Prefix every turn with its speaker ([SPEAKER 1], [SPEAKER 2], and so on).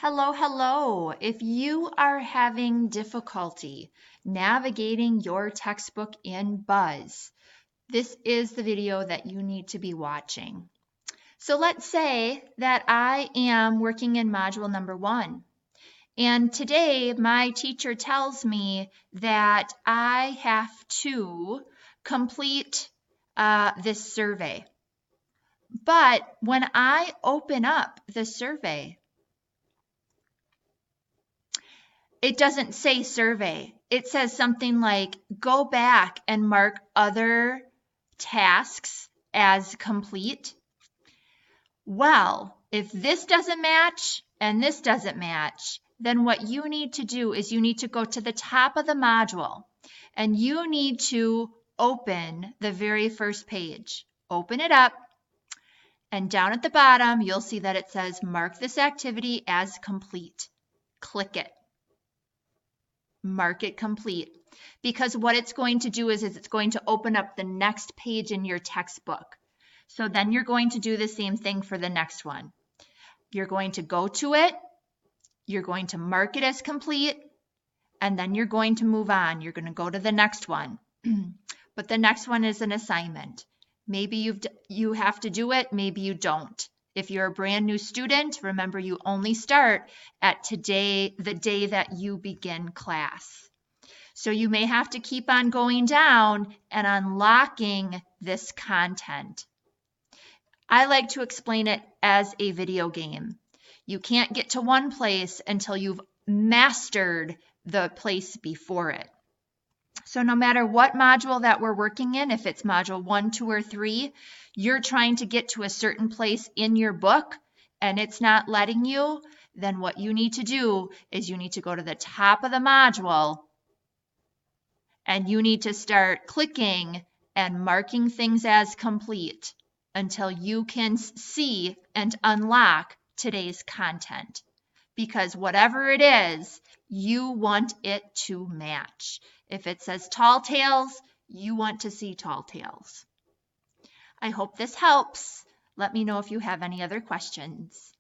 [SPEAKER 1] Hello, hello. If you are having difficulty navigating your textbook in Buzz, this is the video that you need to be watching. So let's say that I am working in module number 1. And today my teacher tells me that I have to complete this survey. But when I open up the survey, it doesn't say survey. It says something like go back and mark other tasks as complete. Well, if this doesn't match and this doesn't match, then what you need to do is you need to go to the top of the module and you need to open the very first page. Open it up, and down at the bottom, you'll see that it says mark this activity as complete. Click it. Mark it complete, because what it's going to do is it's going to open up the next page in your textbook. So then you're going to do the same thing for the next one. You're going to go to it, you're going to mark it as complete, and then you're going to move on. You're going to go to the next one. But the next one is an assignment. Maybe you have to do it, maybe you don't. If you're a brand new student, remember you only start at the day that you begin class. So you may have to keep on going down and unlocking this content. I like to explain it as a video game. You can't get to one place until you've mastered the place before it. So no matter what module that we're working in, if it's module 1, 2, or 3, you're trying to get to a certain place in your book and it's not letting you, then what you need to do is you need to go to the top of the module and you need to start clicking and marking things as complete until you can see and unlock today's content. Because whatever it is, you want it to match. If it says tall tales, you want to see tall tales. I hope this helps. Let me know if you have any other questions.